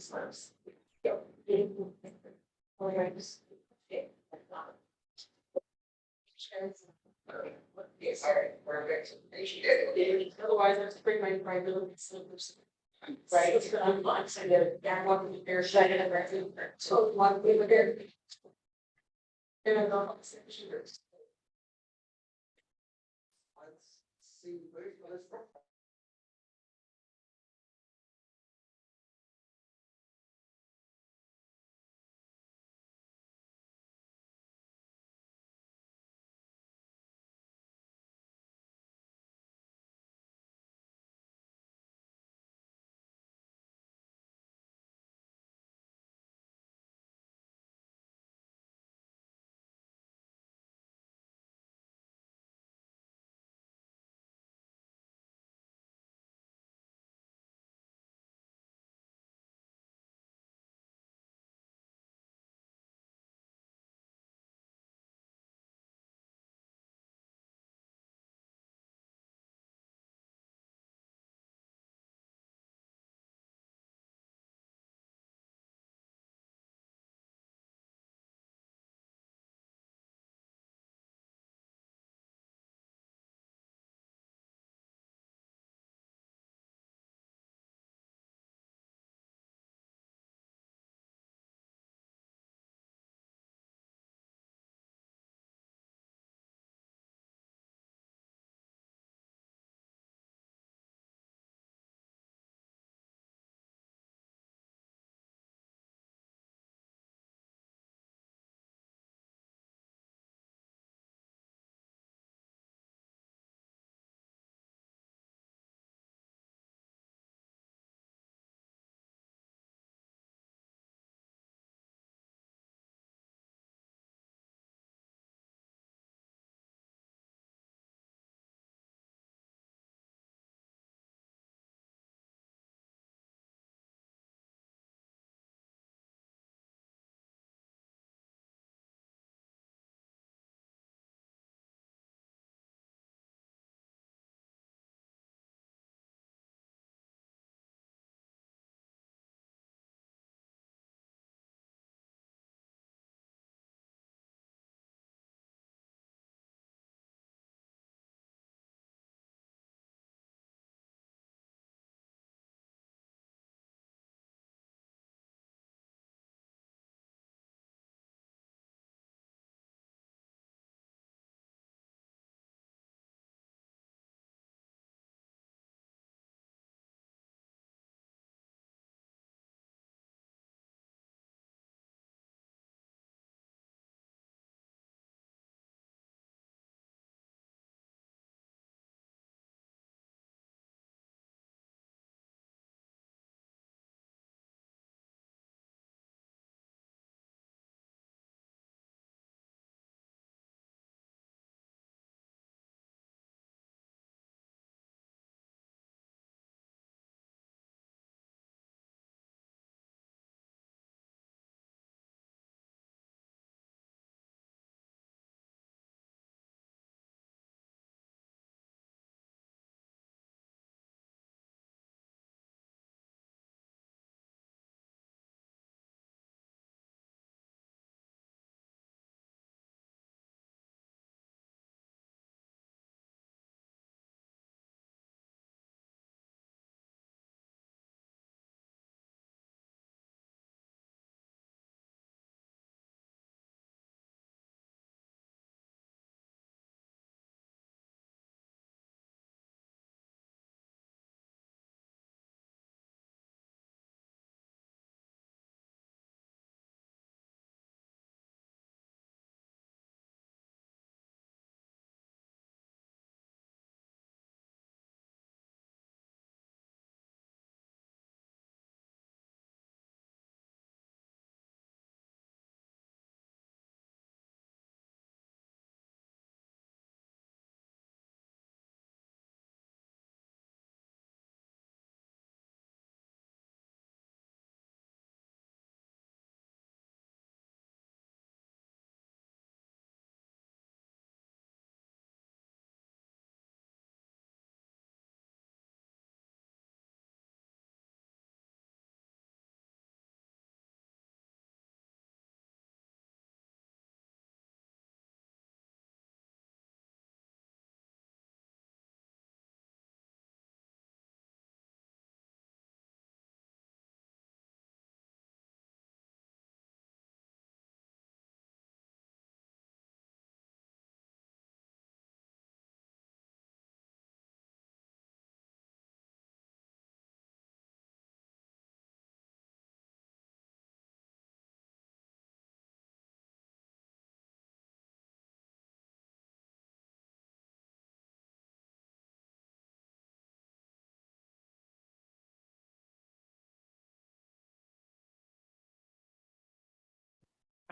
slopes. Alright. Yes, all right, perfect. Appreciate it. Otherwise, I have to bring my ability slippers. Right, it's gonna unlock, so yeah, one with their shed and everything, so one with their. And I don't. Let's see, where's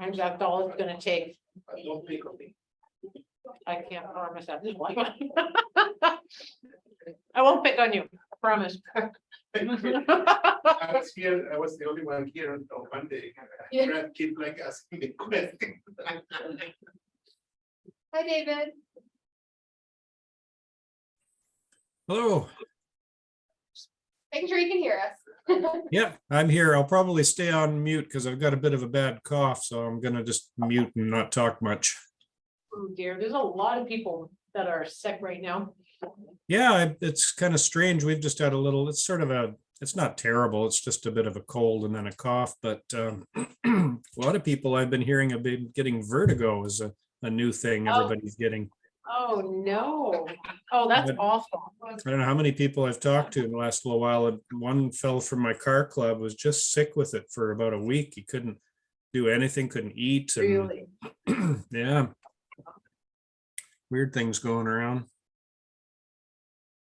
And that's all it's gonna take. Don't pick on me. I can't promise that. I won't pick on you, I promise. I was here, I was the only one here on Monday. Yeah. Brad keep like asking me questions. Hi, David. Hello. Making sure you can hear us. Yeah, I'm here. I'll probably stay on mute because I've got a bit of a bad cough, so I'm gonna just mute and not talk much. Oh dear, there's a lot of people that are sick right now. Yeah, it's kind of strange. We've just had a little, it's sort of a, it's not terrible. It's just a bit of a cold and then a cough, but a lot of people I've been hearing have been getting vertigo is a new thing Oh. everybody's getting. Oh, no. Oh, that's But- awful. I don't know how many people I've talked to in the last little while. And one fell from my car club, was just sick with it for about a week. He couldn't do anything, couldn't eat. And Really. yeah. Weird things going around.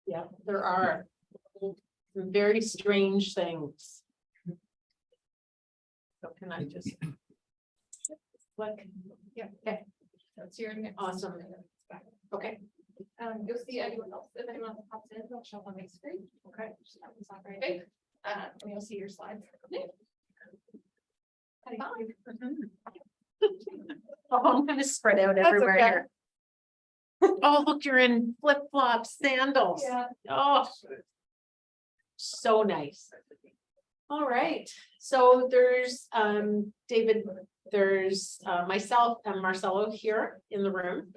Yeah, there are some very strange things. So can I just? Look, yeah, okay, That's your. awesome. Okay, You'll see anyone else, if anyone else pops in, it'll show up on my screen. okay. It's not very big. And you'll see your slides. Oh, I'm gonna spread out That's everywhere okay. here. Oh, look, you're in flip-flop sandals. Yeah. Oh. So nice. All right, so there's David, there's myself and Marcelo here in the room.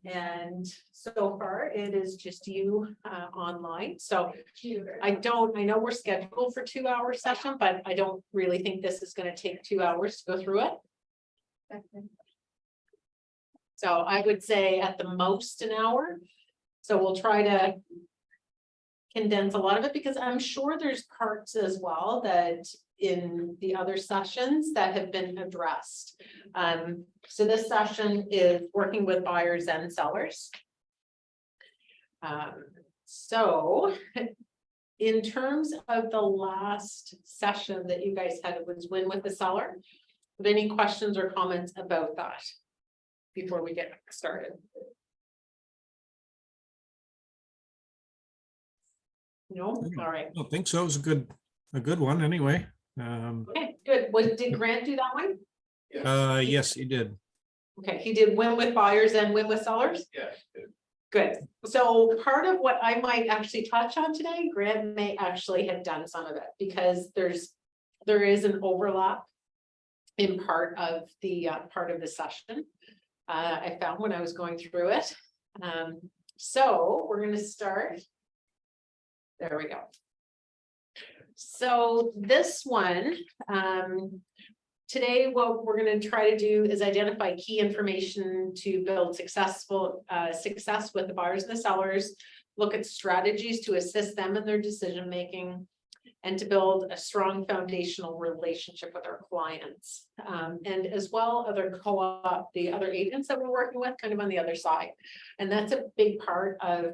And so far it is just you online, so I know we're scheduled for 2-hour session, but I don't really think this is gonna take 2 hours to go through it. So I would say at the most an hour. So we'll try to condense a lot of it because I'm sure there's parts as well that in the other sessions that have been addressed. So this session is working with buyers and sellers. So in terms of the last session that you guys had, it was win with the seller. Have any questions or comments about that before we get started? No, all right. I don't think so. It was a good one anyway. Okay, good. Did Grant do that one? Yes, he did. Okay, he did win with buyers and win with sellers? Yeah. Good. So part of what I might actually touch on today, Grant may actually have done some of it because there is an overlap in part of the session. I found when I was going through it. So we're going to start. There we go. So this one, today, what we're going to try to do is identify key information to build success with the buyers and the sellers, look at strategies to assist them in their decision-making, and to build a strong foundational relationship with our clients. And as well, the other agents that we're working with kind of on the other side. And that's a big part of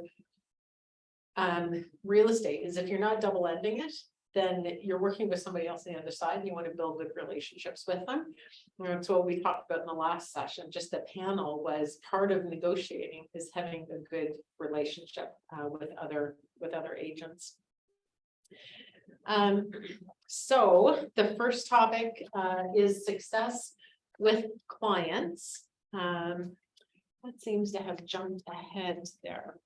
real estate is if you're not double ending it, then you're working with somebody else on the other side and you want to build good relationships with them. And that's what we talked about in the last session. Just the panel was part of negotiating is having a good relationship with other agents. So the first topic is success with clients. That seems to have jumped ahead there.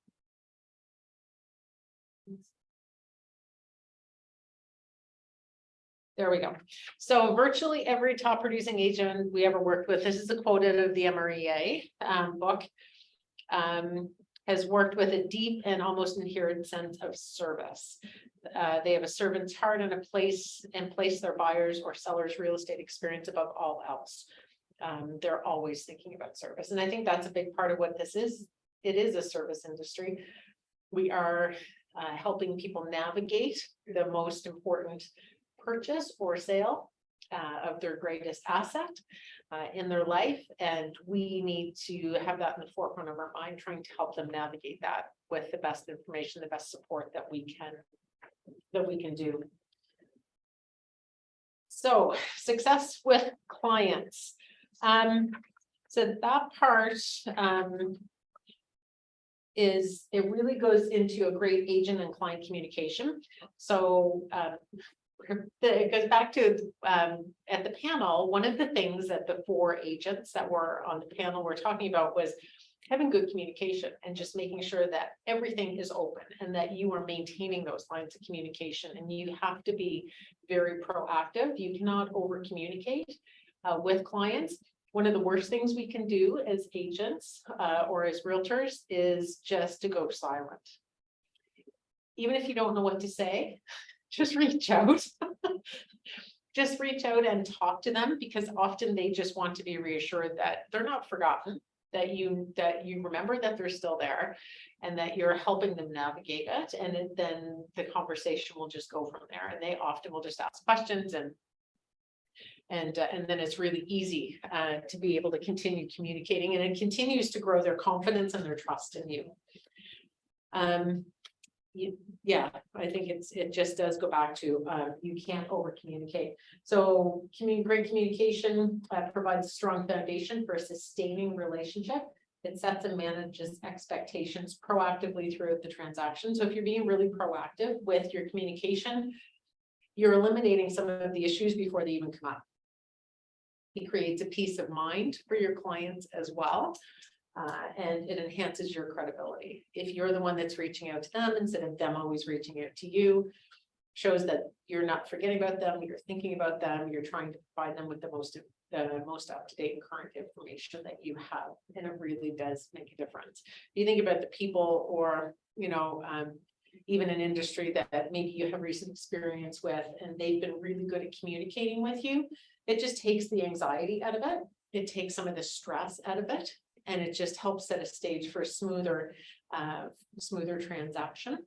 There we go. So virtually every top producing agent we ever worked with, this is a quote out of the MREA book, has worked with a deep and almost inherent sense of service. They have a servant's heart and place their buyers or sellers' real estate experience above all else. They're always thinking about service. And I think that's a big part of what this is. It is a service industry. We are helping people navigate the most important purchase or sale of their greatest asset in their life. And we need to have that in the forefront of our mind, trying to help them navigate that with the best information, the best support that we can do. So success with clients. So that part, is it really goes into a great agent and client communication. So, it goes back to, at the panel, one of the things that the 4 agents that were on the panel were talking about was having good communication and just making sure that everything is open and that you are maintaining those lines of communication, and you have to be very proactive. You cannot over communicate with clients. One of the worst things we can do as agents or as realtors is just to go silent. Even if you don't know what to say, just reach out. Just reach out and talk to them, because often they just want to be reassured that they're not forgotten, that you remember that they're still there, and that you're helping them navigate it. And then the conversation will just go from there. And they often will just ask questions, and then it's really easy to be able to continue communicating, and it continues to grow their confidence and their trust in you. Yeah, I think it just does go back to you can't over communicate. So great communication provides a strong foundation for a sustaining relationship. It sets and manages expectations proactively throughout the transaction. So if you're being really proactive with your communication, you're eliminating some of the issues before they even come up. It creates a peace of mind for your clients as well. And it enhances your credibility. If you're the one that's reaching out to them instead of them always reaching out to you, shows that you're not forgetting about them, you're thinking about them, you're trying to provide them with the most up-to-date and current information that you have. And it really does make a difference. You think about the people, or even an industry that maybe you have recent experience with, and they've been really good at communicating with you. It just takes the anxiety out of it. It takes some of the stress out of it. And it just helps set a stage for a smoother transaction.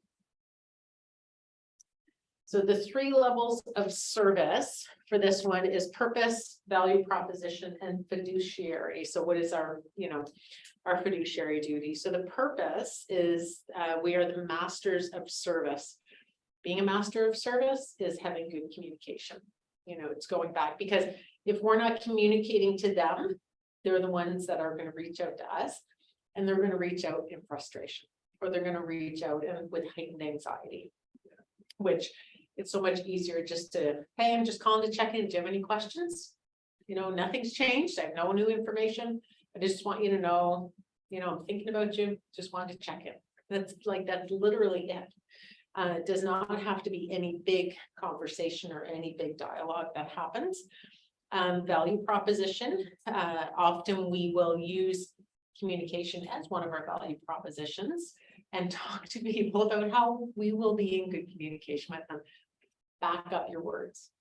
So the 3 levels of service for this one is purpose, value proposition, and fiduciary. So what is our fiduciary duty? So the purpose is we are the masters of service. Being a master of service is having good communication. It's going back, because if we're not communicating to them, they're the ones that are going to reach out to us, and they're going to reach out in frustration, or they're going to reach out with heightened anxiety, which it's so much easier just to, hey, I'm just calling to check in. Do you have any questions? Nothing's changed. I have no new information. I just want you to know, I'm thinking about you. Just wanted to check in. That's literally it. It does not have to be any big conversation or any big dialogue that happens. Value proposition. Often we will use communication as one of our value propositions and talk to people about how we will be in good communication with them. Back up your words,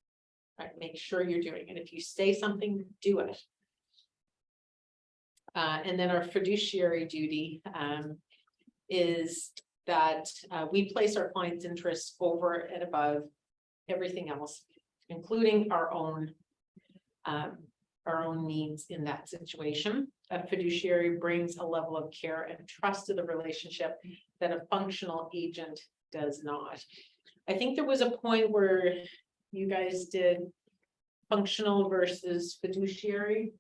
right? Make sure you're doing it. If you say something, do it. And then our fiduciary duty is that we place our clients' interests over and above everything else, including our own needs in that situation. A fiduciary brings a level of care and trust to the relationship that a functional agent does not. I think there was a point where you guys did functional versus fiduciary.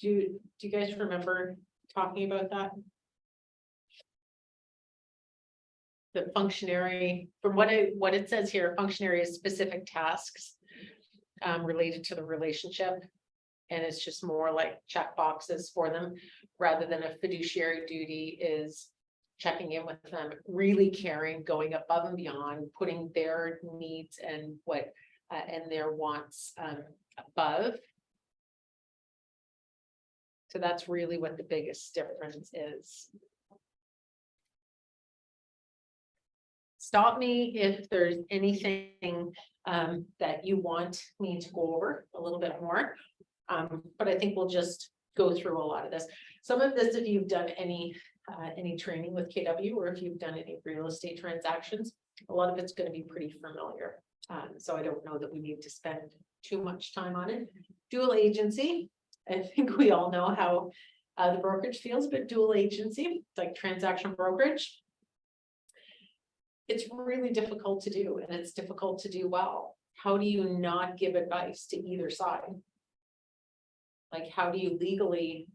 Do you guys remember talking about that? The functionary, from what it says here, functionary is specific tasks related to the relationship, and it's just more like check boxes for them, rather than a fiduciary duty is checking in with them, really caring, going above and beyond, putting their needs and and their wants above. So that's really what the biggest difference is. Stop me if there's anything that you want me to go over a little bit more. But I think we'll just go through a lot of this. Some of this, if you've done any training with KW, or if you've done any real estate transactions, a lot of it's going to be pretty familiar. So I don't know that we need to spend too much time on it. Dual agency. I think we all know how the brokerage feels about dual agency. It's like transaction brokerage. It's really difficult to do, and it's difficult to do well. how do you not give advice to either side? Like, how do you legally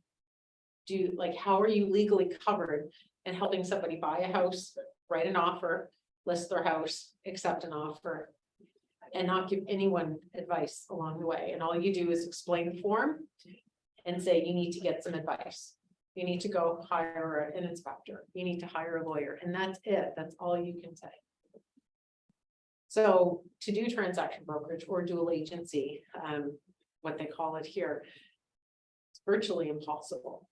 how are you legally covered in helping somebody buy a house, write an offer, list their house, accept an offer, and not give anyone advice along the way? And all you do is explain the form and say, you need to get some advice. You need to go hire an inspector. You need to hire a lawyer, and that's it. That's all you can say. So to do transaction brokerage or dual agency, what they call it here, it's virtually impossible.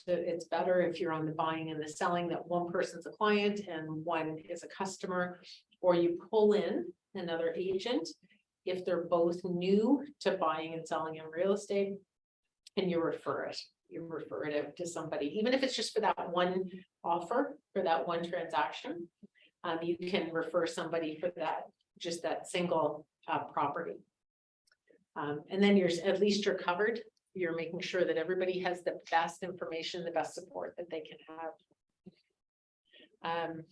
It's better if you're on the buying and the selling, that one person's a client and one is a customer, or you pull in another agent if they're both new to buying and selling in real estate, and you refer it. You refer it to somebody, even if it's just for that one offer, for that one transaction. You can refer somebody for that, just that single property. And then at least you're covered. You're making sure that everybody has the best information, the best support that they can have.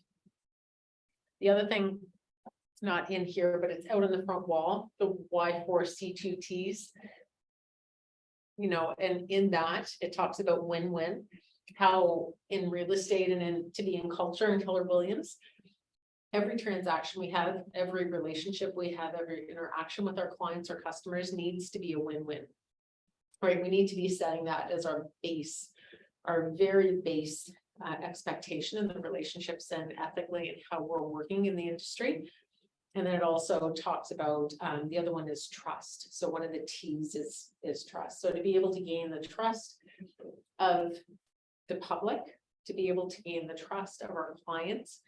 The other thing, it's not in here, but it's out on the front wall, the Y4C2Ts. You know, and in that, it talks about win-win, how in real estate and to be in culture and Keller Williams, every transaction we have, every relationship we have, every interaction with our clients or customers needs to be a win-win. Right, we need to be setting that as our base, our very base expectation in the relationships and ethically and how we're working in the industry. And then it also talks about the other one is trust. So one of the T's is trust. So to be able to gain the trust of the public, to be able to gain the trust of our clients,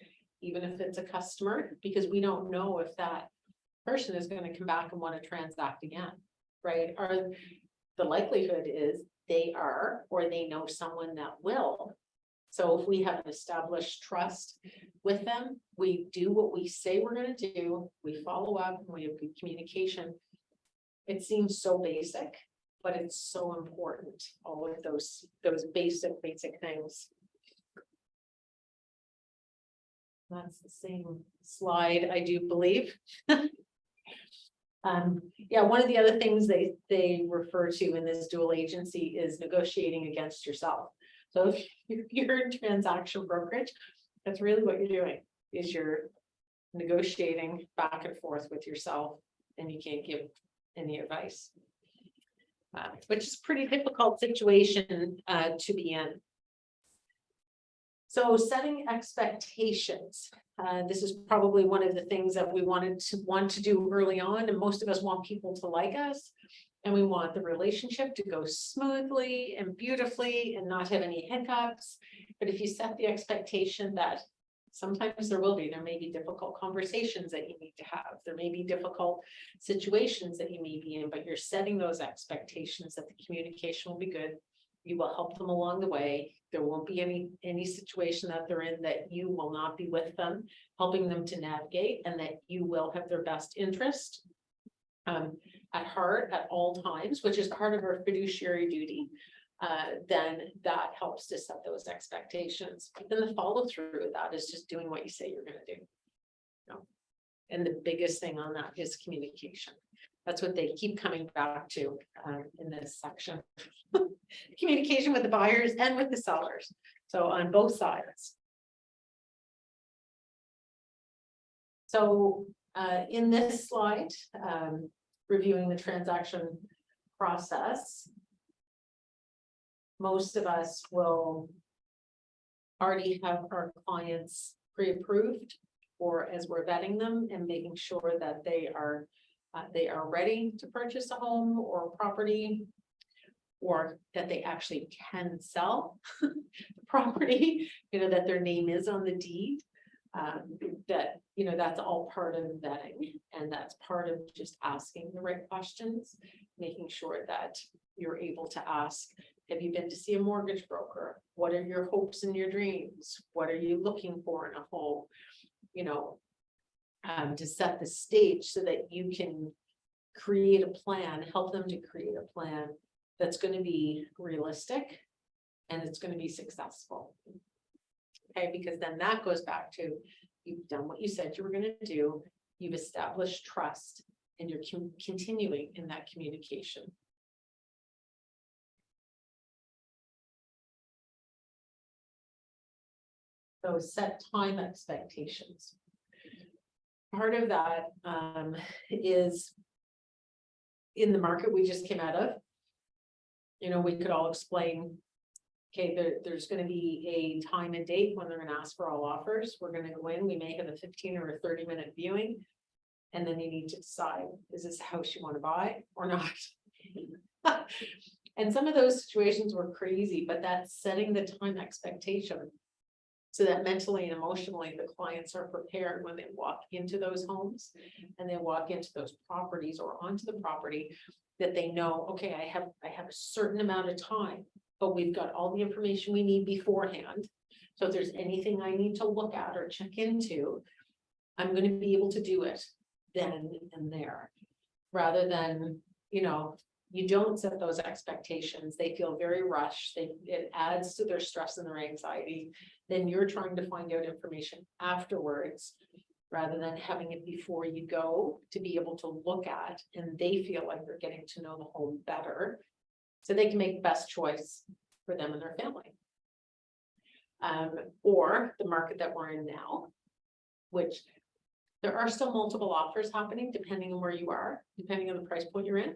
even if it's a customer, because we don't know if that person is going to come back and want to transact again, right? Or the likelihood is they are, or they know someone that will. So if we have an established trust with them, we do what we say we're going to do, we follow up, and we have good communication. It seems so basic, but it's so important. All of those basic things. That's the same slide, I do believe. Yeah, one of the other things they refer to in this dual agency is negotiating against yourself. So if you're in transaction brokerage, that's really what you're doing, is you're negotiating back and forth with yourself, and you can't give any advice, which is a pretty difficult situation to be in. So setting expectations. This is probably one of the things that we want to do early on, and most of us want people to like us, and we want the relationship to go smoothly and beautifully and not have any hiccups. But if you set the expectation that sometimes there may be difficult conversations that you need to have, there may be difficult situations that you may be in, but you're setting those expectations that the communication will be good. You will help them along the way. There won't be any situation that they're in that you will not be with them, helping them to navigate, and that you will have their best interest at heart at all times, which is part of our fiduciary duty. Then that helps to set those expectations. But then the follow through of that is just doing what you say you're going to do. You know? And the biggest thing on that is communication. That's what they keep coming back to in this section. Communication with the buyers and with the sellers. So on both sides. So in this slide, reviewing the transaction process, most of us will already have our clients pre-approved, or as we're vetting them and making sure that they are ready to purchase a home or property, or that they actually can sell the property, that their name is on the deed. That's all part of vetting, and that's part of just asking the right questions, making sure that you're able to ask, have you been to see a mortgage broker? What are your hopes and your dreams? What are you looking for in a home? To set the stage so that you can create a plan, help them to create a plan that's going to be realistic and it's going to be successful. Okay, because then that goes back to, you've done what you said you were going to do, you've established trust, and you're continuing in that communication. So set time expectations. Part of that is in the market we just came out of. You know, we could all explain, okay, there's gonna be a time and date when they're gonna ask for all offers. We're gonna go in, we may have a 15 or a 30-minute viewing. And then you need to decide, is this a house you want to buy or not? And some of those situations were crazy, but that's setting the time expectation. So that mentally and emotionally, the clients are prepared when they walk into those homes and they walk into those properties or onto the property, that they know, okay, I have a certain amount of time, but we've got all the information we need beforehand. So if there's anything I need to look at or check into, I'm going to be able to do it then and there, rather than, you know, you don't set those expectations. They feel very rushed. It adds to their stress and their anxiety. Then you're trying to find out information afterwards, rather than having it before you go to be able to look at, and they feel like they're getting to know the home better, so they can make the best choice for them and their family. Or the market that we're in now, which there are still multiple offers happening depending on where you are, depending on the price point you're in,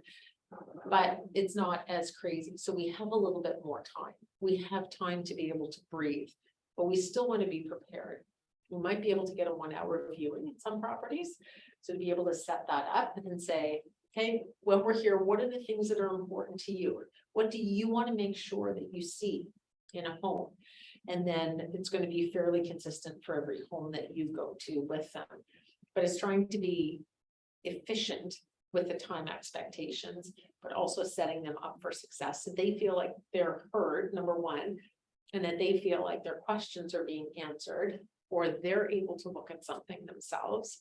but it's not as crazy. So we have a little bit more time. We have time to be able to breathe, but we still want to be prepared. We might be able to get a 1-hour viewing in some properties. So to be able to set that up and say, okay, when we're here, what are the things that are important to you? What do you want to make sure that you see in a home? And then it's going to be fairly consistent for every home that you go to with them. But it's trying to be efficient with the time expectations, but also setting them up for success. So they feel like they're heard, number one, and that they feel like their questions are being answered, or they're able to look at something themselves.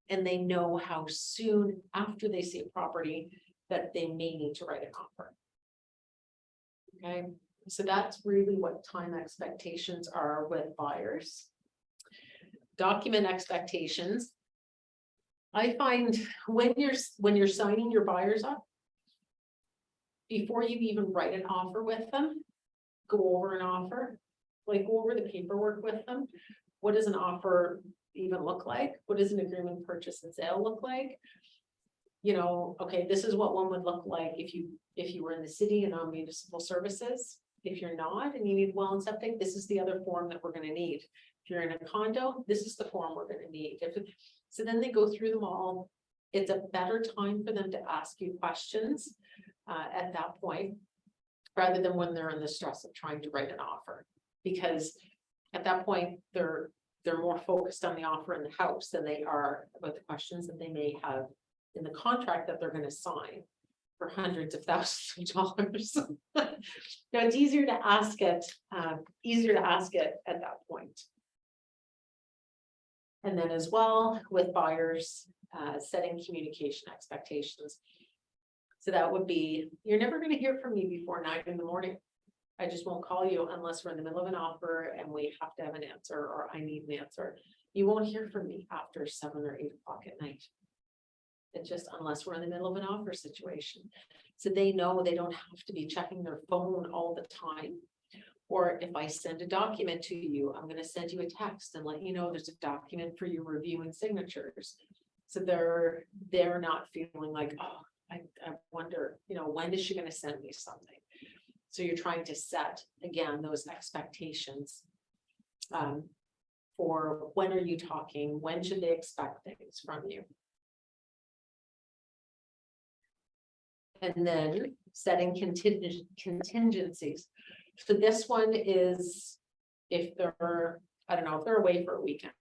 And they know how soon after they see a property that they may need to write an offer. Okay, so that's really what time expectations are with buyers. Document expectations. I find when you're signing your buyers up, before you even write an offer with them, go over an offer, like go over the paperwork with them. What does an offer even look like? What does an agreement purchase and sale look like? You know, okay, this is what one would look like if you were in the city and on municipal services. If you're not and you need well and septic, this is the other form that we're going to need. If you're in a condo, this is the form we're going to need. So then they go through them all. It's a better time for them to ask you questions at that point, rather than when they're in the stress of trying to write an offer. Because at that point, they're more focused on the offer in the house than they are about the questions that they may have in the contract that they're going to sign for hundreds of thousands of dollars. So it's easier to ask it at that point. And then as well with buyers, setting communication expectations. So that would be, you're never going to hear from me before 9 in the morning. I just won't call you unless we're in the middle of an offer and we have to have an answer, or I need an answer. You won't hear from me after 7 or 8 o'clock at night. It's just unless we're in the middle of an offer situation. So they know they don't have to be checking their phone all the time. Or if I send a document to you, I'm going to send you a text and let you know there's a document for your review and signatures. So they're not feeling like, oh, I wonder, you know, when is she going to send me something? So you're trying to set, again, those expectations for when are you talking? When should they expect things from you? And then setting contingencies. So this one is if they're, I don't know, if they're away for a weekend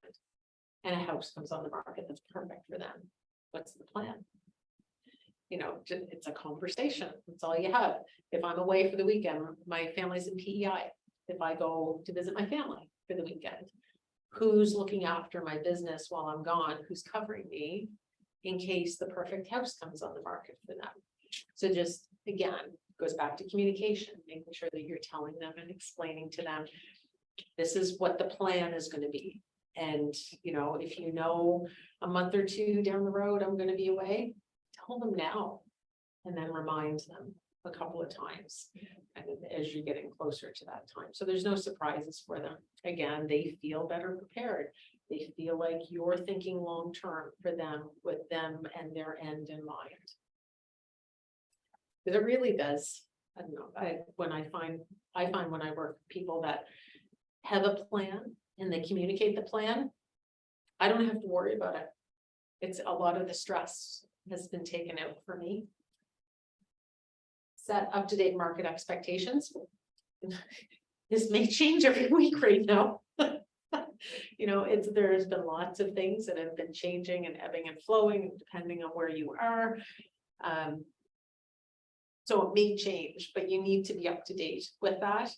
and a house comes on the market that's perfect for them. What's the plan? You know, it's a conversation. That's all you have. If I'm away for the weekend, my family's in PEI. If I go to visit my family for the weekend, who's looking after my business while I'm gone? Who's covering me in case the perfect house comes on the market for them? So just, again, goes back to communication, making sure that you're telling them and explaining to them, this is what the plan is going to be. And, you know, if you know a month or two down the road, I'm going to be away, tell them now. And then remind them a couple of times, and as you're getting closer to that time. So there's no surprises for them. Again, they feel better prepared. They feel like you're thinking long-term for them, with them and their end in mind. Because it really does, I don't know, I find when I work with people that have a plan and they communicate the plan, I don't have to worry about it. It's a lot of the stress has been taken out for me. Set up-to-date market expectations. This may change every week right now. You know, there's been lots of things that have been changing and ebbing and flowing depending on where you are. So it may change, but you need to be up to date with that.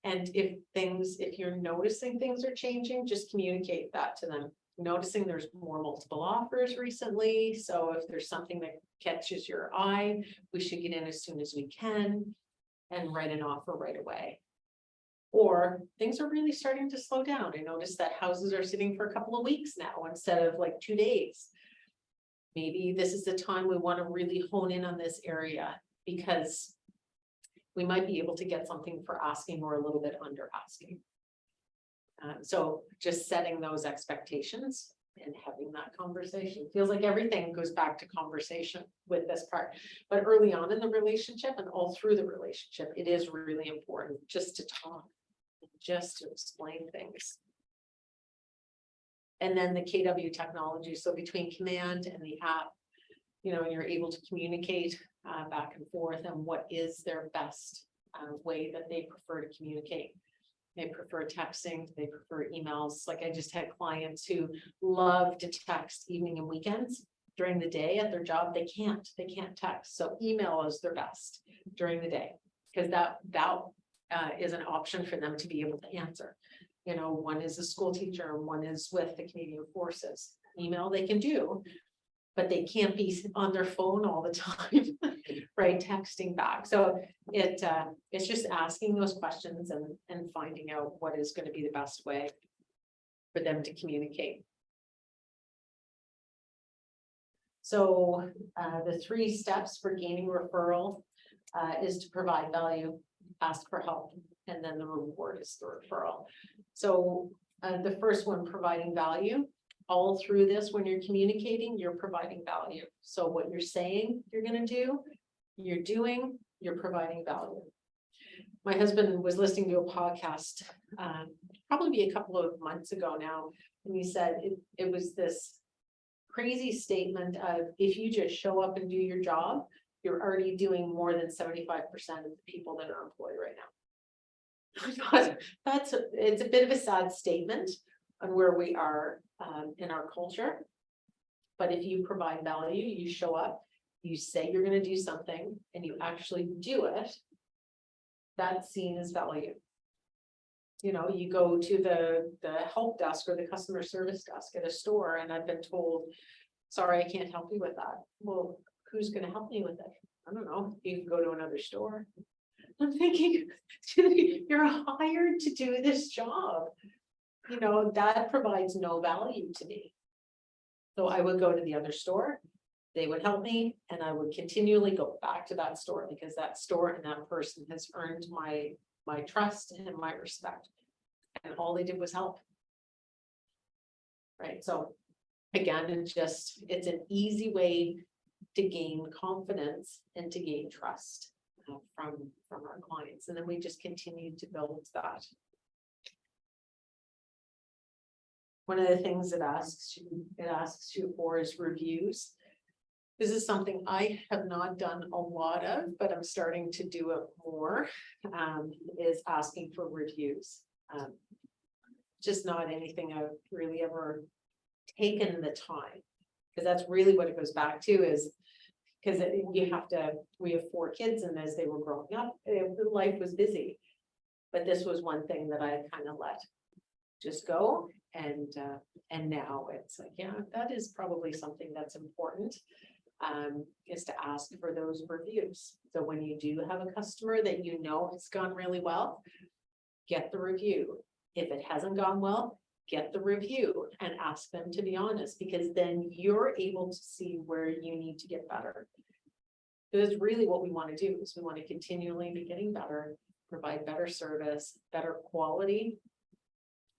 And if you're noticing things are changing, just communicate that to them. Noticing there's more multiple offers recently. So if there's something that catches your eye, we should get in as soon as we can and write an offer right away. Or things are really starting to slow down. I noticed that houses are sitting for a couple of weeks now instead of like 2 days. Maybe this is the time we want to really hone in on this area, because we might be able to get something for asking or a little bit under asking. So just setting those expectations and having that conversation. Feels like everything goes back to conversation with this part, but early on in the relationship and all through the relationship, it is really important just to talk, just to explain things. And then the KW technology, so between command and the app, you know, you're able to communicate back and forth and what is their best way that they prefer to communicate. They prefer texting, they prefer emails. Like I just had clients who love to text evening and weekends. During the day at their job, they can't text. So email is their best during the day, because that is an option for them to be able to answer. You know, one is a school teacher and one is with the Canadian Forces. Email they can do, but they can't be on their phone all the time, right? Texting back. So it's just asking those questions and finding out what is going to be the best way for them to communicate. So the 3 steps for gaining referral is to provide value, ask for help, and then the reward is the referral. So the first one, providing value. All through this, when you're communicating, you're providing value. So what you're saying you're going to do, you're doing, you're providing value. My husband was listening to a podcast, probably a couple of months ago now, and he said it was this crazy statement of, if you just show up and do your job, you're already doing more than 75% of the people that are employed right now. It's a bit of a sad statement on where we are in our culture. But if you provide value, you show up, you say you're going to do something, and you actually do it, that's seen as value. You know, you go to the help desk or the customer service desk at a store, and I've been told, sorry, I can't help you with that. Well, who's going to help me with it? I don't know. You can go to another store. I'm thinking, you're hired to do this job. You know, that provides no value to me. So I would go to the other store, they would help me, and I would continually go back to that store, because that store and that person has earned my trust and my respect. And all they did was help. Right. So again, it's an easy way to gain confidence and to gain trust from our clients. And then we just continue to build that. One of the things it asks you for is reviews. This is something I have not done a lot of, but I'm starting to do it more, is asking for reviews. Just not anything I've really ever taken the time, because that's really what it goes back to, is because we have 4 kids, and as they were growing up, life was busy. But this was one thing that I kind of let just go. And now it's like, yeah, that is probably something that's important, is to ask for those reviews. So when you do have a customer that you know has gone really well, get the review. If it hasn't gone well, get the review and ask them to be honest, because then you're able to see where you need to get better. Because really what we want to do is we want to continually be getting better, provide better service, better quality.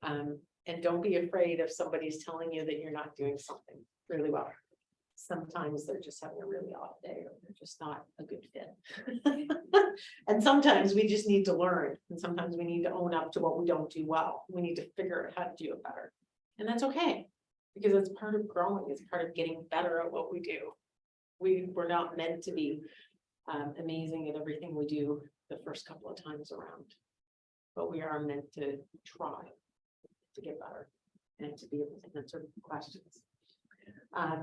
And don't be afraid if somebody's telling you that you're not doing something really well. Sometimes they're just having a really off day, or they're just not a good fit. And sometimes we just need to learn, and sometimes we need to own up to what we don't do well. We need to figure out how to do it better. And that's okay, because it's part of growing, it's part of getting better at what we do. We're not meant to be amazing at everything we do the first couple of times around. But we are meant to try to get better and to be able to answer questions.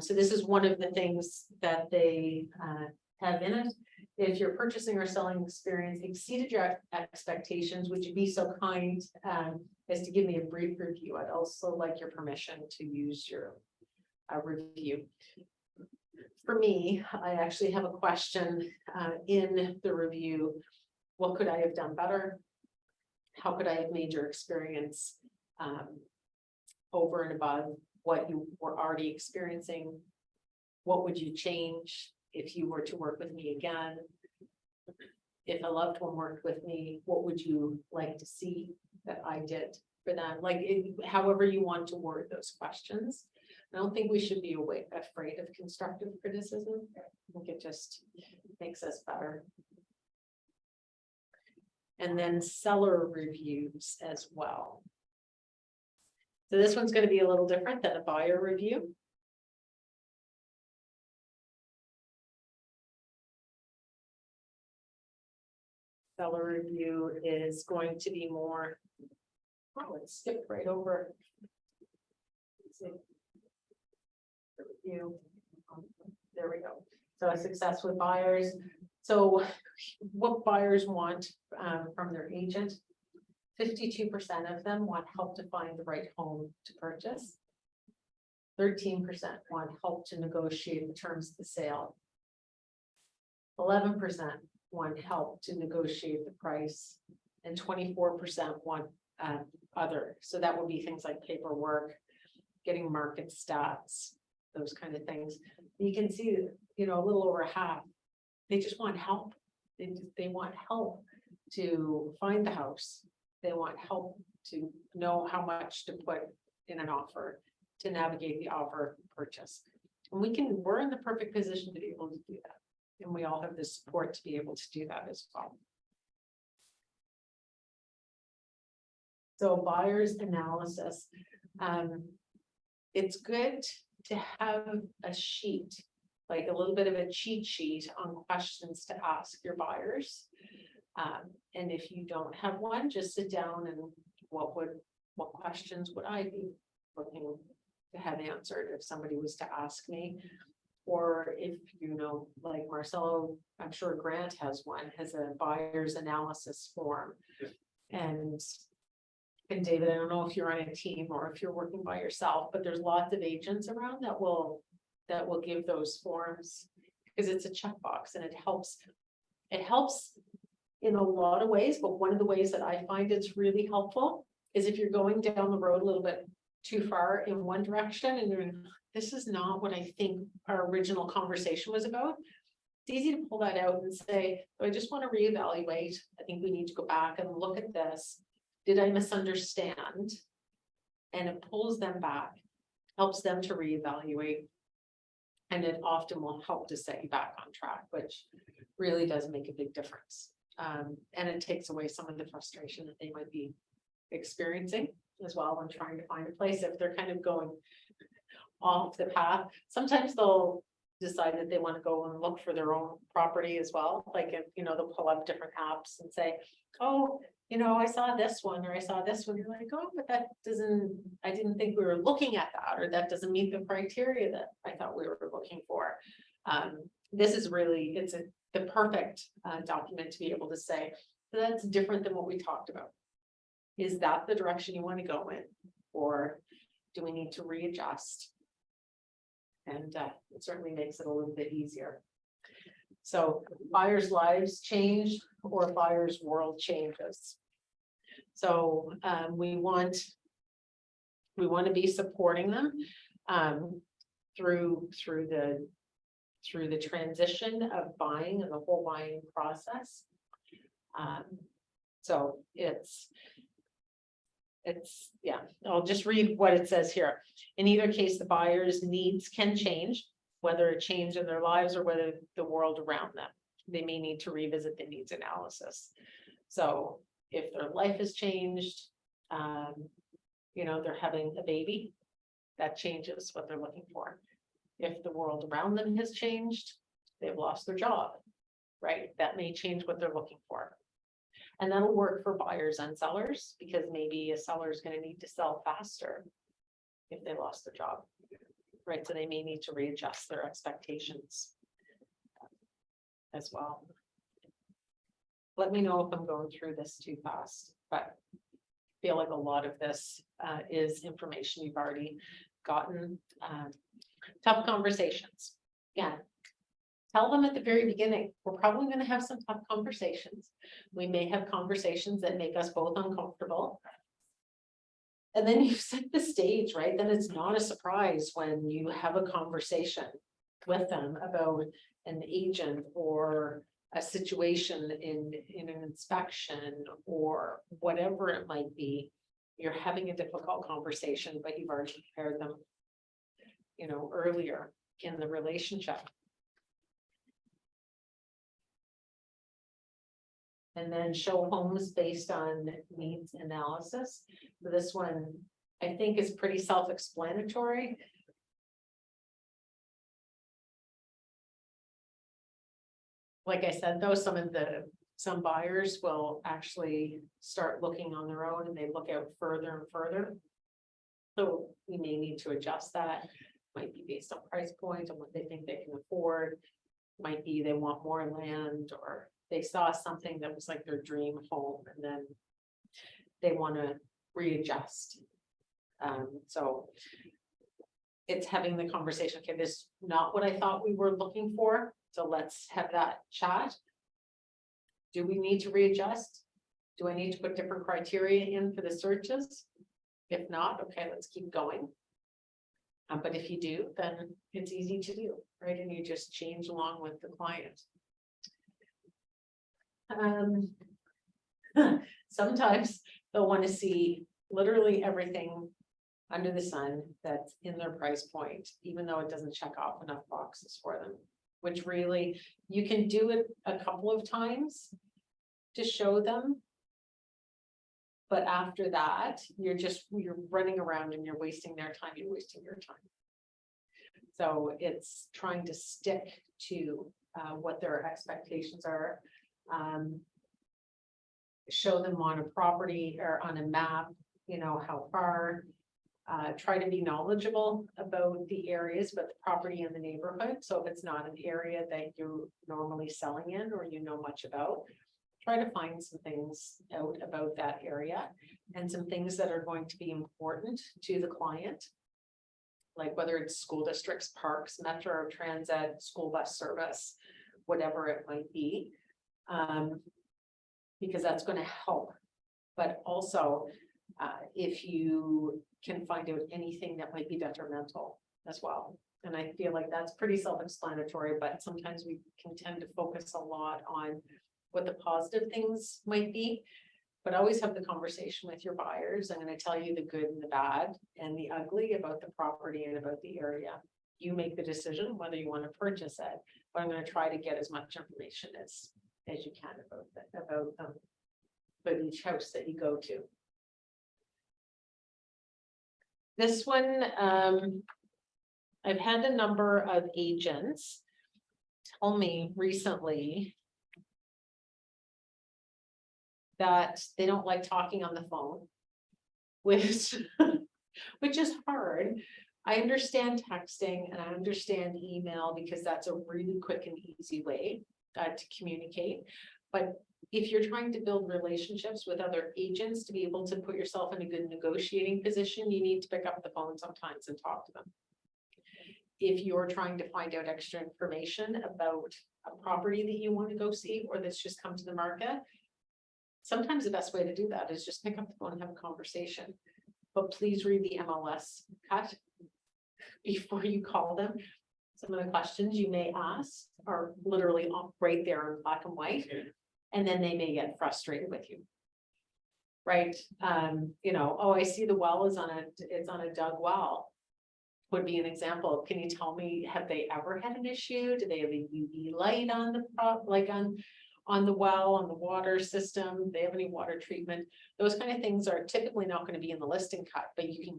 So this is one of the things that they have in it. If your purchasing or selling experience exceeded your expectations, would you be so kind as to give me a brief review? I'd also like your permission to use your review. For me, I actually have a question in the review. What could I have done better? How could I have made your experience over and above what you were already experiencing? What would you change if you were to work with me again? If a loved one worked with me, what would you like to see that I did for them? Like, however you want to word those questions. I don't think we should be afraid of constructive criticism. I think it just makes us better. And then seller reviews as well. So this one's going to be a little different than a buyer review. Seller review is going to be more, oh, it skipped right over. Let's see. The review. There we go. So a success with buyers. So what buyers want from their agent, 52% of them want help to find the right home to purchase. 13% want help to negotiate the terms of the sale. 11% want help to negotiate the price, and 24% want other. So that would be things like paperwork, getting market stats, those kind of things. You can see, you know, a little over half, they just want help. They want help to find the house. They want help to know how much to put in an offer, to navigate the offer purchase. And we're in the perfect position to be able to do that. And we all have the support to be able to do that as well. So buyer's analysis. It's good to have a sheet, like a little bit of a cheat sheet on questions to ask your buyers. And if you don't have one, just sit down and what questions would I be looking to have answered if somebody was to ask me? Or if you know, like Marcelo, I'm sure Grant has one, has a buyer's analysis form. And David, I don't know if you're on a team or if you're working by yourself, but there's lots of agents around that will give those forms, because it's a checkbox and it helps in a lot of ways. But one of the ways that I find it's really helpful is if you're going down the road a little bit too far in one direction and you're, this is not what I think our original conversation was about. It's easy to pull that out and say, oh, I just want to reevaluate. I think we need to go back and look at this. Did I misunderstand? And it pulls them back, helps them to reevaluate. And it often will help to set you back on track, which really does make a big difference. And it takes away some of the frustration that they might be experiencing as well when trying to find a place. If they're kind of going off the path, sometimes they'll decide that they want to go and look for their own property as well. Like, if, you know, they'll pull up different apps and say, oh, you know, I saw this one or I saw this one. You're like, oh, but that doesn't, I didn't think we were looking at that, or that doesn't meet the criteria that I thought we were looking for. This is really, it's the perfect document to be able to say, so that's different than what we talked about. Is that the direction you want to go in? Or do we need to readjust? And it certainly makes it a little bit easier. So buyers' lives change or buyers' world changes. So we want We want to be supporting them through the transition of buying and the whole buying process. So it's, yeah, I'll just read what it says here. In either case, the buyer's needs can change, whether a change in their lives or whether the world around them. They may need to revisit the needs analysis. So if their life has changed, you know, they're having a baby, that changes what they're looking for. If the world around them has changed, they've lost their job, right? That may change what they're looking for. And that'll work for buyers and sellers, because maybe a seller is going to need to sell faster if they lost their job, right? So they may need to readjust their expectations as well. Let me know if I'm going through this too fast, but I feel like a lot of this is information you've already gotten. Tough conversations. Yeah. Tell them at the very beginning, we're probably going to have some tough conversations. We may have conversations that make us both uncomfortable. And then you set the stage, right? Then it's not a surprise when you have a conversation with them about an agent or a situation in an inspection or whatever it might be. You're having a difficult conversation, but you've already prepared them, you know, earlier in the relationship. And then show homes based on needs analysis. So this one, I think, is pretty self-explanatory. Like I said, though, some buyers will actually start looking on their own and they look out further and further. So we may need to adjust that. Might be based on price point and what they think they can afford. Might be they want more land, or they saw something that was like their dream home and then they want to readjust. So it's having the conversation, okay, this is not what I thought we were looking for. So let's have that chat. Do we need to readjust? Do I need to put different criteria in for the searches? If not, okay, let's keep going. But if you do, then it's easy to do, right? And you just change along with the client. Sometimes they'll want to see literally everything under the sun that's in their price point, even though it doesn't check off enough boxes for them, which really, you can do it a couple of times to show them. But after that, you're running around and you're wasting their time, you're wasting your time. So it's trying to stick to what their expectations are. Show them on a property or on a map, you know, how far. Try to be knowledgeable about the areas, but the property in the neighborhood. So if it's not an area that you're normally selling in or you know much about, try to find some things out about that area and some things that are going to be important to the client. Like whether it's school districts, parks, metro, transit, school bus service, whatever it might be. Because that's going to help. But also, if you can find out anything that might be detrimental as well. And I feel like that's pretty self-explanatory, but sometimes we can tend to focus a lot on what the positive things might be. But always have the conversation with your buyers. I'm going to tell you the good and the bad and the ugly about the property and about the area. You make the decision whether you want to purchase it, but I'm going to try to get as much information as you can about each house that you go to. This one, I've had a number of agents tell me recently that they don't like talking on the phone, which is hard. I understand texting and I understand email because that's a really quick and easy way to communicate. But if you're trying to build relationships with other agents to be able to put yourself in a good negotiating position, you need to pick up the phone sometimes and talk to them. If you're trying to find out extra information about a property that you want to go see or that's just come to the market, sometimes the best way to do that is just pick up the phone and have a conversation. but please read the MLS cut before you call them. Some of the questions you may ask are literally right there in black and white, and then they may get frustrated with you. Right, you know, oh, I see the well is on it's on a dug well. Would be an example. Can you tell me, have they ever had an issue? Do they have a UV light on the on the well, on the water system? Do they have any water treatment? Those kind of things are typically not going to be in the listing cut, but you can,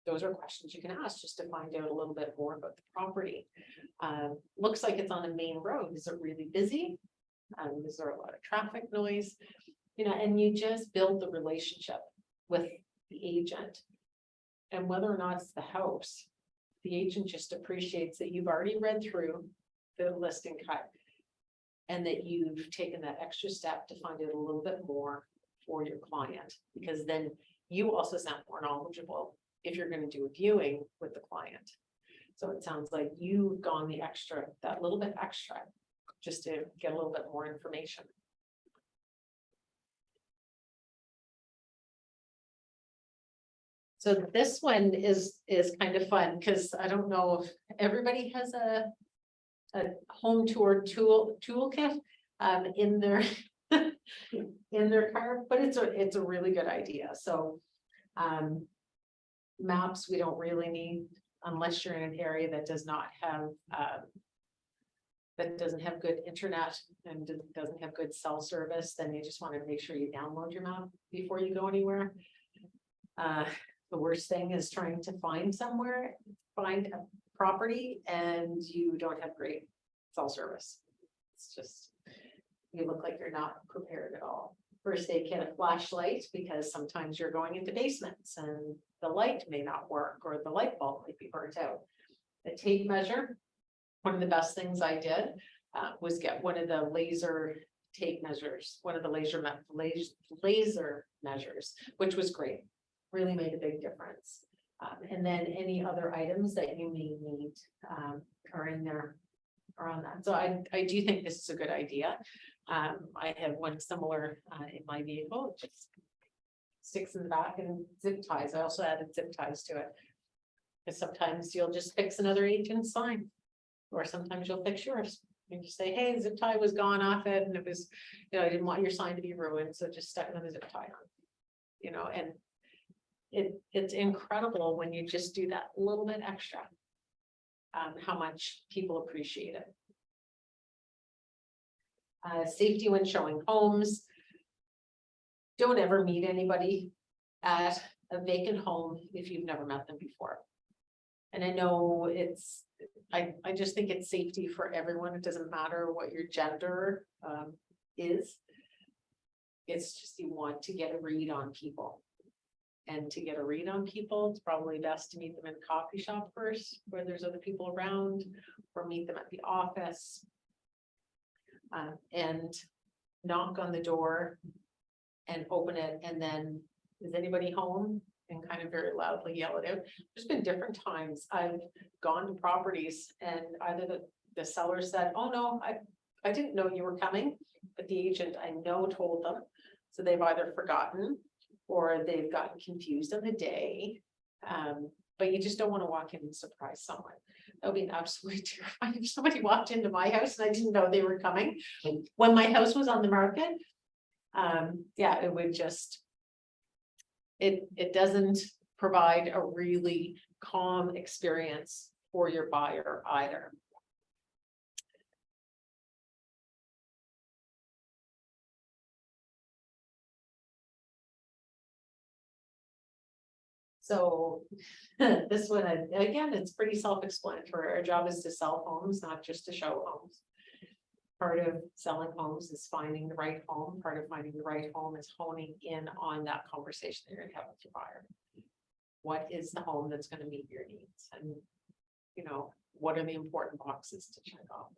those are questions you can ask just to find out a little bit more about the property. Looks like it's on a main road. Is it really busy? Is there a lot of traffic noise? You know, and you just build the relationship with the agent. And whether or not it's the house, the agent just appreciates that you've already read through the listing cut and that you've taken that extra step to find out a little bit more for your client, because then you also sound more knowledgeable if you're going to do a viewing with the client. So it sounds like you've gone the extra, that little bit extra, just to get a little bit more information. So this one is kind of fun, because I don't know if everybody has a home tour toolkit in their in their car, but it's a really good idea. So maps we don't really need unless you're in an area that does not have that doesn't have good internet and doesn't have good cell service. Then you just want to make sure you download your map before you go anywhere. The worst thing is trying to find a property and you don't have great cell service. It's just, you look like you're not prepared at all. First aid kit, a flashlight, because sometimes you're going into basements and the light may not work or the light bulb might be burnt out. A tape measure. One of the best things I did was get one of the laser tape measures, one of the laser measures, which was great. Really made a big difference. And then any other items that you may need are in there around that. So I do think this is a good idea. I have one similar in my vehicle. It just sticks in the back and zip ties. I also added zip ties to it. Because sometimes you'll just fix another agent's sign, or sometimes you'll fix yours. You just say, hey, zip tie was gone off it, and it was, you know, I didn't want your sign to be ruined, so just stuck another zip tie on. You know, and it's incredible when you just do that little bit extra, how much people appreciate it. Safety when showing homes. Don't ever meet anybody at a vacant home if you've never met them before. And I know I just think it's safety for everyone. It doesn't matter what your gender is. It's just you want to get a read on people. And to get a read on people, it's probably best to meet them in a coffee shop first, where there's other people around, or meet them at the office. And knock on the door and open it, and then, is anybody home? And kind of very loudly yell it out. There's been different times I've gone to properties and either the seller said, oh no, I didn't know you were coming, but the agent I know told them. So they've either forgotten or they've gotten confused on the day. But you just don't want to walk in and surprise someone. That would be absolutely terrifying if somebody walked into my house and I didn't know they were coming when my house was on the market. Yeah, it would just, it doesn't provide a really calm experience for your buyer either. So this one, again, it's pretty self-explanatory. Our job is to sell homes, not just to show homes. Part of selling homes is finding the right home. Part of finding the right home is honing in on that conversation that you're going to have with your buyer. What is the home that's going to meet your needs? And, you know, what are the important boxes to check off?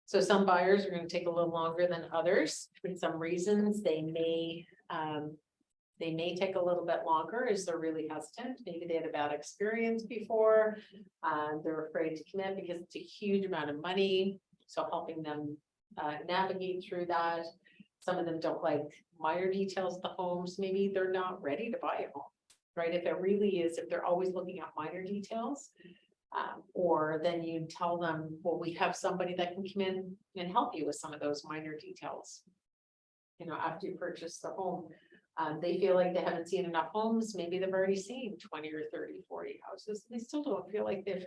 So some buyers are going to take a little longer than others. For some reasons, they may take a little bit longer as they're really hesitant. Maybe they had a bad experience before. They're afraid to commit because it's a huge amount of money. So helping them navigate through that. Some of them don't like minor details of the homes, maybe they're not ready to buy a home, right? If it really is, if they're always looking at minor details. Or then you tell them, well, we have somebody that can come in and help you with some of those minor details. You know, after you purchase the home, they feel like they haven't seen enough homes, maybe they've already seen 20 or 30, 40 houses, they still don't feel like they've.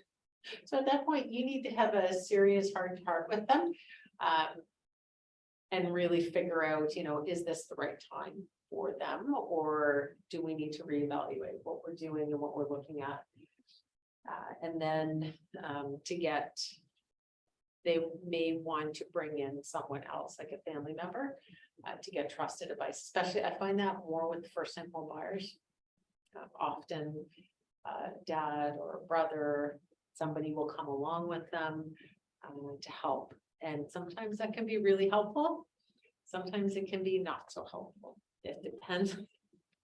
So at that point, you need to have a serious heart to heart with them. And really figure out, you know, is this the right time for them, or do we need to reevaluate what we're doing and what we're looking at? And then they may want to bring in someone else, like a family member, to get trusted advice, especially I find that more with first time home buyers. Often dad or brother, somebody will come along with them to help. And sometimes that can be really helpful. Sometimes it can be not so helpful. It depends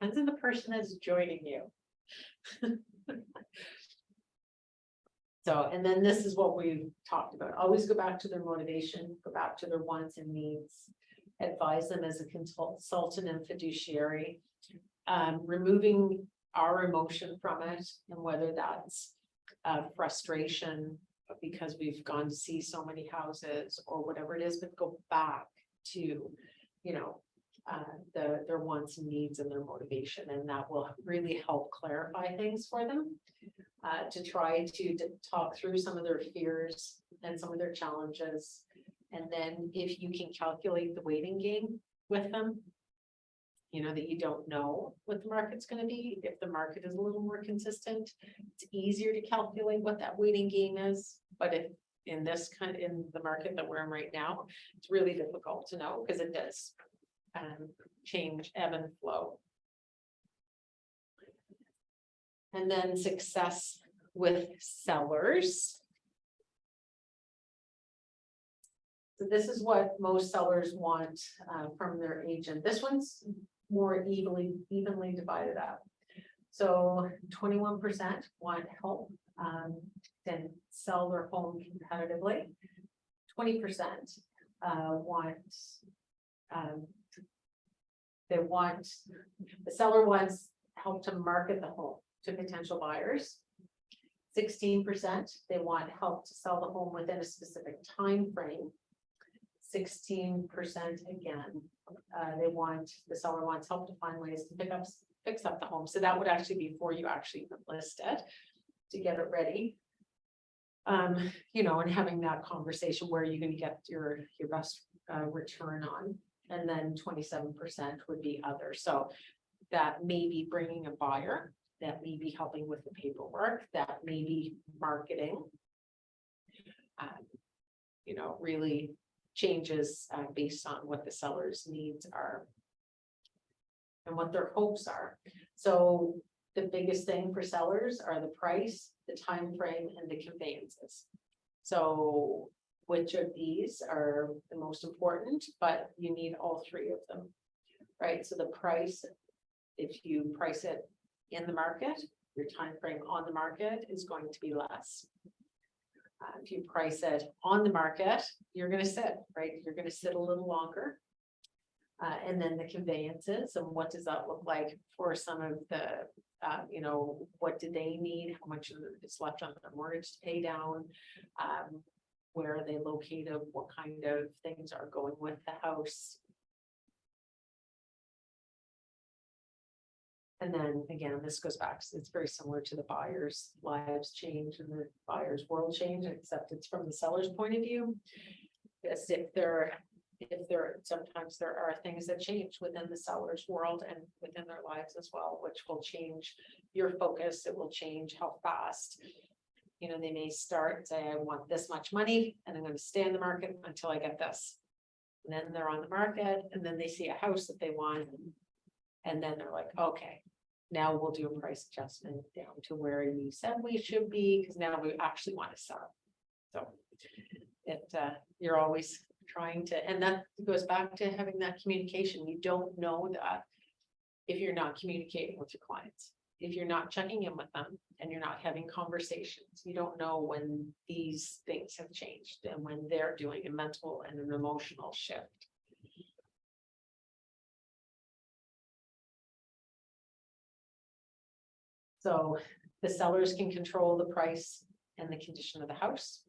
on the person that's joining you. So, and then this is what we talked about. Always go back to their motivation, go back to their wants and needs, advise them as a consultant and fiduciary, removing our emotion from it, and whether that's frustration because we've gone to see so many houses or whatever it is, but go back to, you know, their wants and needs and their motivation, and that will really help clarify things for them. To try to talk through some of their fears and some of their challenges. And then if you can calculate the waiting game with them, you know, that you don't know what the market's going to be. If the market is a little more consistent, it's easier to calculate what that waiting game is. But if in the market that we're in right now, it's really difficult to know because it does change, ebb and flow. And then success with sellers. So this is what most sellers want from their agent. This one's more evenly divided up. So 21% want help then sell their home competitively. 20% the seller wants help to market the home to potential buyers. 16%, they want help to sell the home within a specific time frame. 16% again, the seller wants help to find ways to fix up the home. So that would actually be before you actually list it, to get it ready. You know, and having that conversation where you're going to get your best return on. And then 27% would be other. So that may be bringing a buyer, that may be helping with the paperwork, that may be marketing. You know, really changes based on what the seller's needs are and what their hopes are. So the biggest thing for sellers are the price, the time frame, and the conveyances. So which of these are the most important, but you need all three of them, right? So the price, if you price it in the market, your time frame on the market is going to be less. If you price it on the market, you're going to sit, right? You're going to sit a little longer. And then the conveyances, and what does that look like for some of the, you know, what do they need? How much is left on the mortgage to pay down? Where are they located? What kind of things are going with the house? And then again, this goes back, it's very similar to the buyer's lives change and the buyer's world change, except it's from the seller's point of view. Yes, sometimes there are things that change within the seller's world and within their lives as well, which will change your focus. It will change how fast, you know, they may start and say, I want this much money and I'm going to stay in the market until I get this. And then they're on the market and then they see a house that they want. And then they're like, okay, now we'll do a price adjustment down to where you said we should be, because now we actually want to sell. So you're always trying to, and that goes back to having that communication. You don't know that if you're not communicating with your clients, if you're not checking in with them and you're not having conversations. You don't know when these things have changed and when they're doing a mental and an emotional shift. So the sellers can control the price and the condition of the house.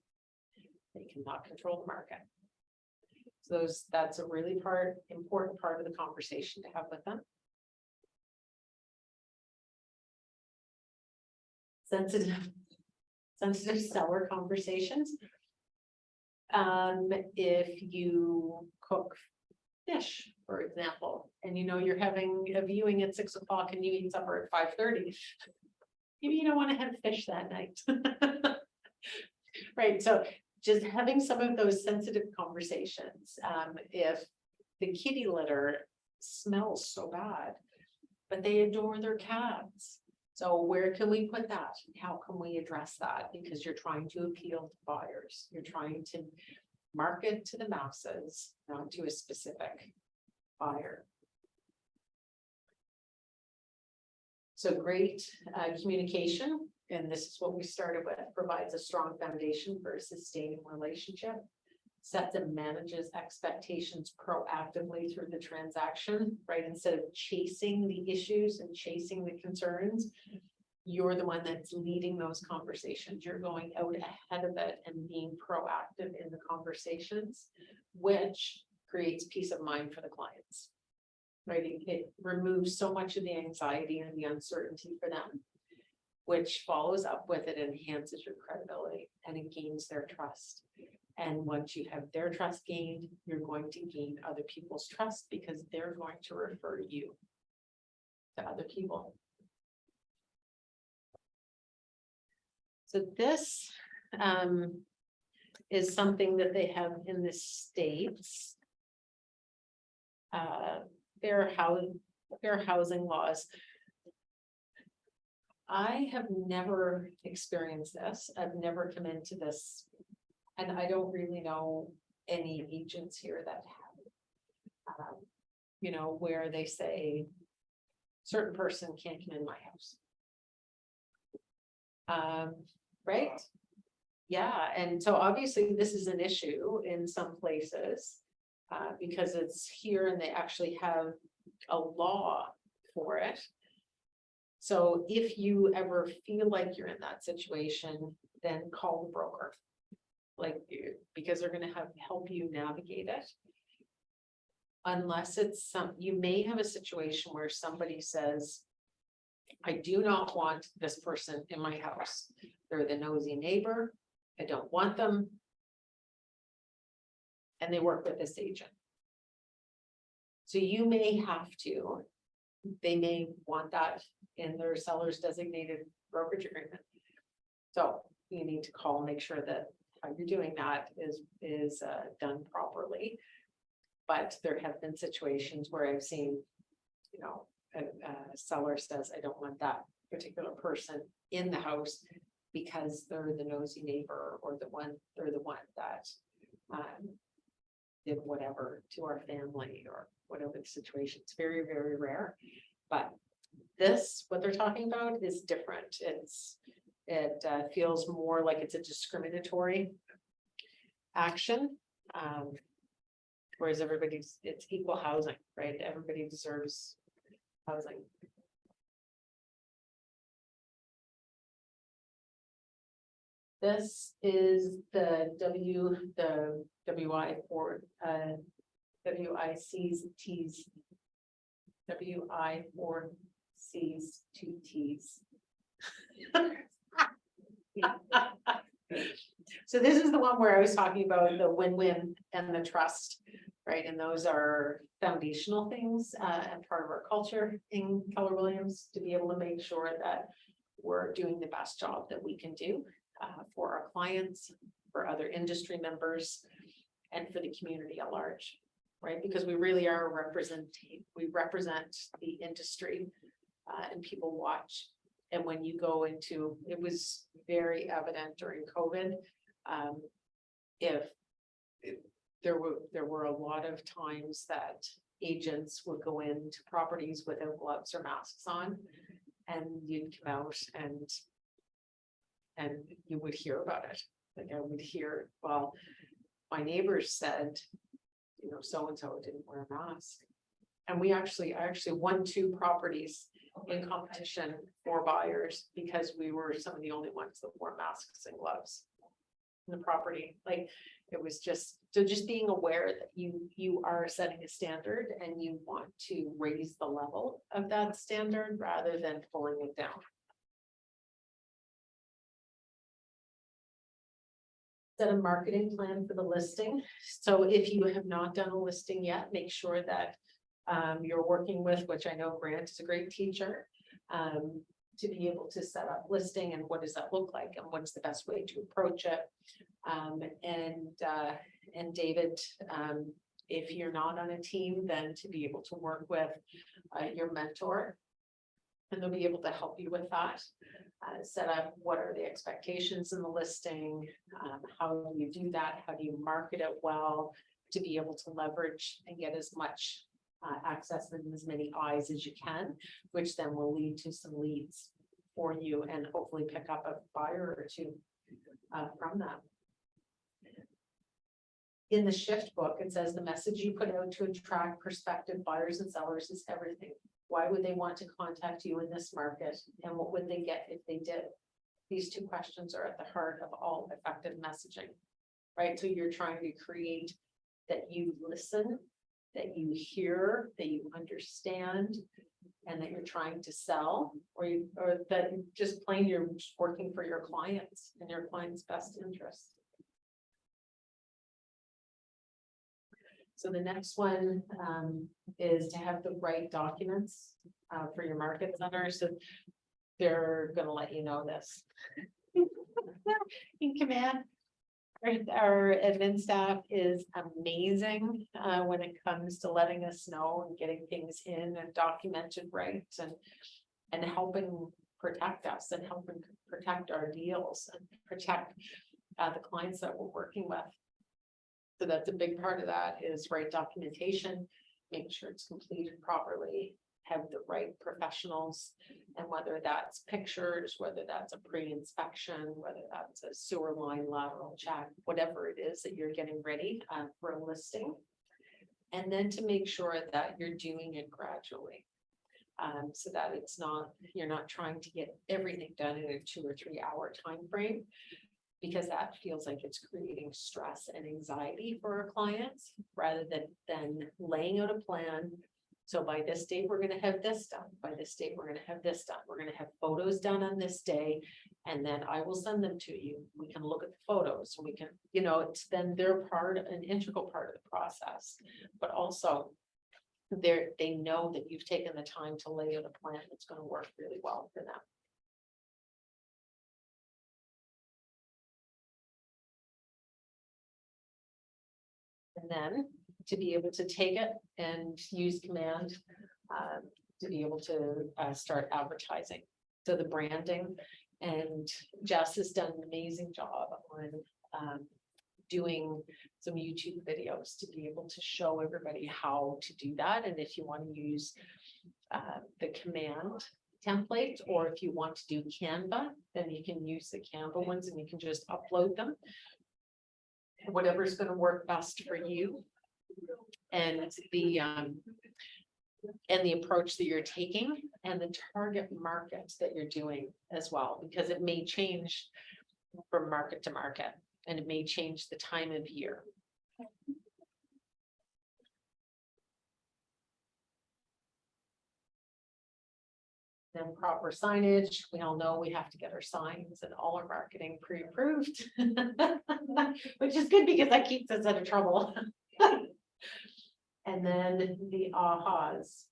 They cannot control the market. So that's a really important part of the conversation to have with them. Sensitive seller conversations. If you cook fish, for example, and you know you're having a viewing at 6 o'clock and you eat supper at 5:30. Maybe you don't want to have fish that night. Right, so just having some of those sensitive conversations, if the kitty litter smells so bad, but they adore their cats. So where can we put that? How can we address that? Because you're trying to appeal to buyers. You're trying to market to the masses, not to a specific buyer. So great communication, and this is what we started with, provides a strong foundation for a sustaining relationship. Sets and manages expectations proactively through the transaction, right? Instead of chasing the issues and chasing the concerns, you're the one that's leading those conversations. You're going out ahead of it and being proactive in the conversations, which creates peace of mind for the clients. Right? It removes so much of the anxiety and the uncertainty for them, which follows up with it, enhances your credibility and it gains their trust. And once you have their trust gained, you're going to gain other people's trust because they're going to refer you to other people. So this is something that they have in the States. Fair housing laws. I have never experienced this. I've never come into this. And I don't really know any agents here that have, you know, where they say certain person can't come in my house. Right? Yeah, and so obviously this is an issue in some places because it's here and they actually have a law for it. So if you ever feel like you're in that situation, then call the broker. Because they're going to help you navigate it. Unless it's you may have a situation where somebody says, I do not want this person in my house. They're the nosy neighbor. I don't want them. And they work with this agent. So you may have to, they may want that in their seller's designated brokerage agreement. So you need to call and make sure that how you're doing that is done properly. But there have been situations where I've seen, you know, a seller says, I don't want that particular person in the house because they're the nosy neighbor or they're the one that did whatever to our family or whatever the situation. It's very, very rare. But this, what they're talking about is different. It feels more like it's a discriminatory action, whereas it's equal housing, right? Everybody deserves housing. This is the WI4Cs 2Ts. So this is the one where I was talking about the win-win and the trust, right? And those are foundational things and part of our culture in Keller Williams to be able to make sure that we're doing the best job that we can do for our clients, for other industry members, and for the community at large, right? Because we really are we represent the industry and people watch. And when you go into, it was very evident during COVID, there were a lot of times that agents would go into properties without gloves or masks on, and you'd come out and you would hear about it. Like I would hear, well, my neighbors said, you know, so-and-so didn't wear a mask. And I actually won 2 properties in competition for buyers because we were some of the only ones that wore masks and gloves in the property. Like, it was just, so just being aware that you are setting a standard and you want to raise the level of that standard rather than pulling it down. Set a marketing plan for the listing. So if you have not done a listing yet, make sure that you're working with, which I know Grant is a great teacher, to be able to set up listing and what does that look like and what's the best way to approach it. And David, if you're not on a team, then to be able to work with your mentor, and they'll be able to help you with that. Set up what are the expectations in the listing, how do you do that, how do you market it well to be able to leverage and get as much access and as many eyes as you can, which then will lead to some leads for you and hopefully pick up a buyer or two from that. In the shift book, it says the message you put out to attract prospective buyers and sellers is everything. Why would they want to contact you in this market? And what would they get if they did? These two questions are at the heart of all effective messaging, right? So you're trying to create that you listen, that you hear, that you understand, and that you're trying to sell, or that just plain you're working for your clients and your clients' best interests. So the next one is to have the right documents for your market center. So they're gonna let you know this. In command. Our admin staff is amazing when it comes to letting us know and getting things in and documented right and helping protect us and helping protect our deals and protect the clients that we're working with. So that's a big part of that is right documentation, make sure it's completed properly, have the right professionals, and whether that's pictures, whether that's a pre-inspection, whether that's a sewer line lateral check, whatever it is that you're getting ready for a listing. And then to make sure that you're doing it gradually. So that it's not, you're not trying to get everything done in a 2 or 3 hour time frame, because that feels like it's creating stress and anxiety for our clients rather than laying out a plan. So by this date, we're going to have this done. By this date, we're going to have this done. We're going to have photos done on this day. And then I will send them to you. We can look at the photos. We can, you know, it's then they're an integral part of the process, but also they know that you've taken the time to lay out a plan that's going to work really well for them. And then to be able to take it and use command to be able to start advertising. So the branding, and Jess has done an amazing job on doing some YouTube videos to be able to show everybody how to do that. And if you want to use the command template, or if you want to do Canva, then you can use the Canva ones and you can just upload them. Whatever's going to work best for you and the approach that you're taking and the target market that you're doing as well, because it may change from market to market and it may change the time of year. Then proper signage. We all know we have to get our signs and all our marketing pre-approved, which is good because that keeps us out of trouble. And then the ahas.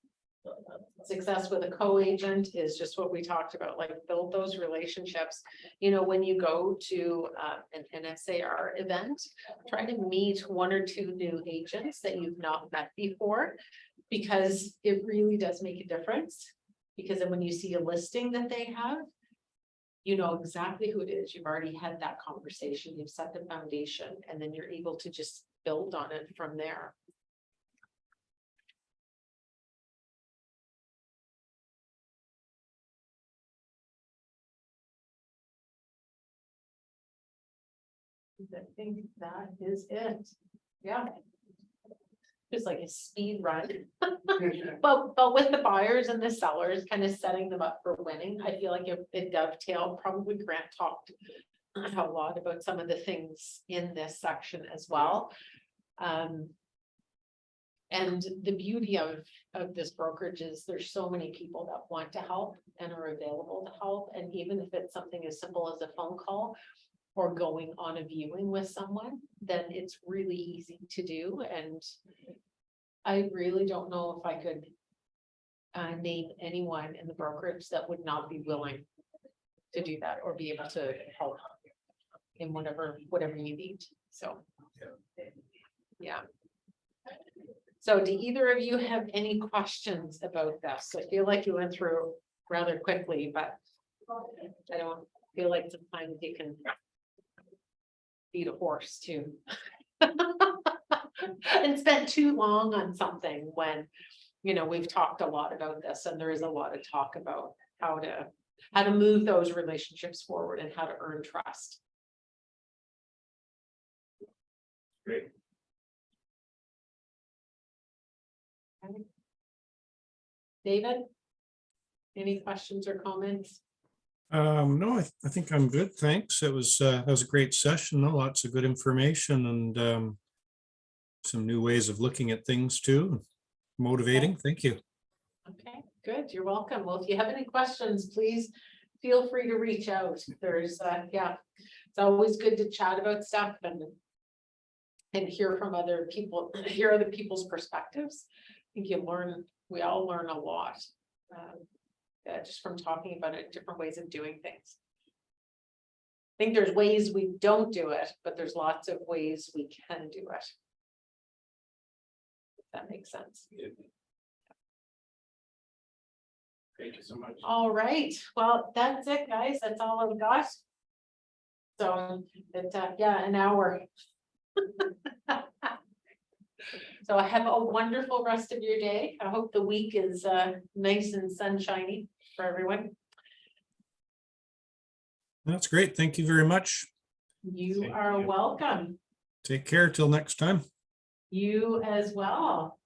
Success with a co-agent is just what we talked about, like build those relationships. You know, when you go to an NSAR event, try to meet 1 or 2 new agents that you've not met before, because it really does make a difference. Because then when you see a listing that they have, you know exactly who it is. You've already had that conversation, you've set the foundation, and then you're able to just build on it from there. I think that is it. Yeah. just like a speed run. But with the buyers and the sellers, kind of setting them up for winning, I feel like it dovetailed, probably Grant talked a lot about some of the things in this section as well. And the beauty of this brokerage is there's so many people that want to help and are available to help. And even if it's something as simple as a phone call or going on a viewing with someone, then it's really easy to do. And I really don't know if I could name anyone in the brokerage that would not be willing to do that or be able to help in whatever you need. So, yeah. So do either of you have any questions about this? I feel like you went through rather quickly, but I don't feel like sometimes you can beat a horse too. And spend too long on something when, you know, we've talked a lot about this and there is a lot of talk about how to move those relationships forward and how to earn trust. Great. David? Any questions or comments? No, I think I'm good. Thanks. That was a great session. Lots of good information and some new ways of looking at things too. Motivating. Thank you. Okay, good. You're welcome. Well, if you have any questions, please feel free to reach out. There's, yeah, it's always good to chat about stuff and hear from other people, hear other people's perspectives. I think we all learn a lot. Just from talking about it, different ways of doing things. I think there's ways we don't do it, but there's lots of ways we can do it. If that makes sense. Thank you so much. All right, well, that's it, guys. That's all I've got. So, yeah, an hour. So I have a wonderful rest of your day. I hope the week is nice and sunshiny for everyone. That's great. Thank you very much. You Thank are you. welcome. Take care till next time. You as well.